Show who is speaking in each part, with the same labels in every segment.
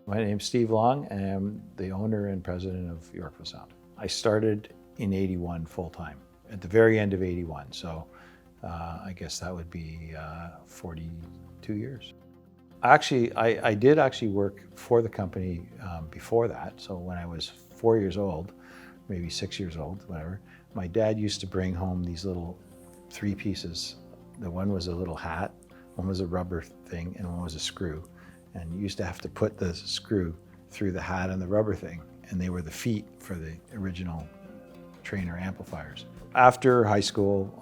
Speaker 1: My name's Steve Long, and I'm the owner and president of Yorkville Sound. I started in '81 full-time, at the very end of '81, so I guess that would be 42 years. I did actually work for the company before that, so when I was 4 years old, maybe 6 years old, whatever, my dad used to bring home these little 3 pieces. The one was a little hat, one was a rubber thing, and one was a screw. And you used to have to put the screw through the hat and the rubber thing, and they were the feet for the original Traynor amplifiers. After high school,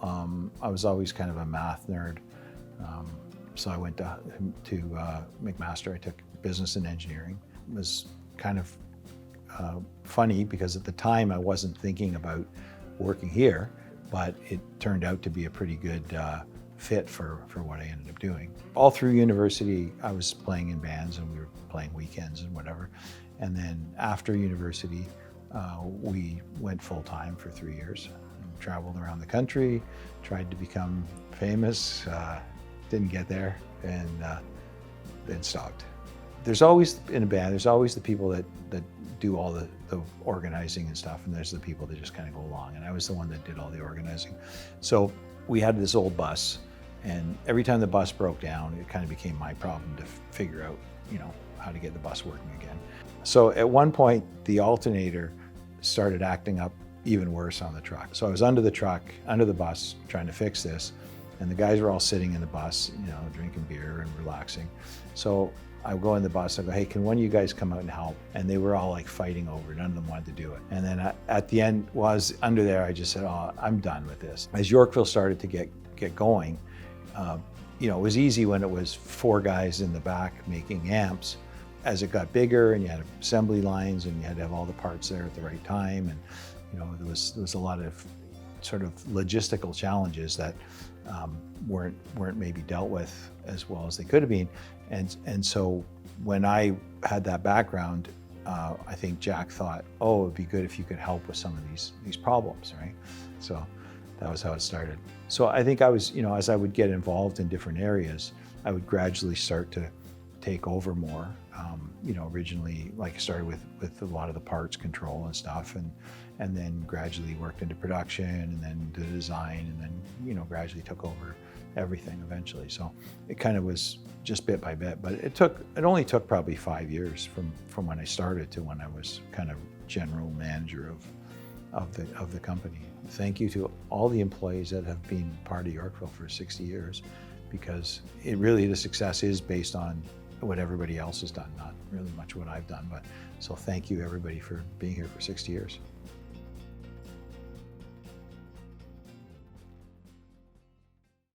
Speaker 1: I was always kind of a math nerd, so I went to McMaster. I took business and engineering. It was kind of funny because at the time I wasn't thinking about working here, but it turned out to be a pretty good fit for what I ended up doing. All through university, I was playing in bands and we were playing weekends and whatever. And then after university, we went full-time for 3 years. And traveled around the country, tried to become famous, didn't get there, and then stopped. There's always, in a band, there's always the people that do all the organizing and stuff, and there's the people that just kind of go along. And I was the one that did all the organizing. So we had this old bus, and every time the bus broke down, it kind of became my problem to figure out, how to get the bus working again. So at one point, the alternator started acting up even worse on the truck. So I was under the bus, trying to fix this, and the guys were all sitting in the bus, drinking beer and relaxing. So I go in the bus, I go, hey, can one of you guys come out and help? And they were all like fighting over it. None of them wanted to do it. And then at the end, while I was under there, I just said, oh, I'm done with this. As Yorkville started to get going, it was easy when it was 4 guys in the back making amps. As it got bigger and you had assembly lines and you had to have all the parts there at the right time, and there was a lot of sort of logistical challenges that weren't maybe dealt with as well as they could have been. And so when I had that background, I think Jack thought, oh, it'd be good if you could help with some of these problems, right? So that was how it started. So I think I was, as I would get involved in different areas, I would gradually start to take over more. Originally, like I started with a lot of the parts control and stuff, and then gradually worked into production, and then the design, and then gradually took over everything eventually. So it kind of was just bit by bit, but it only took probably 5 years from when I started to when I was kind of general manager of the company. Thank you to all the employees that have been part of Yorkville for 60 years, because the success is based on what everybody else has done, not really much what I've done. But so thank you everybody for being here for 60 years.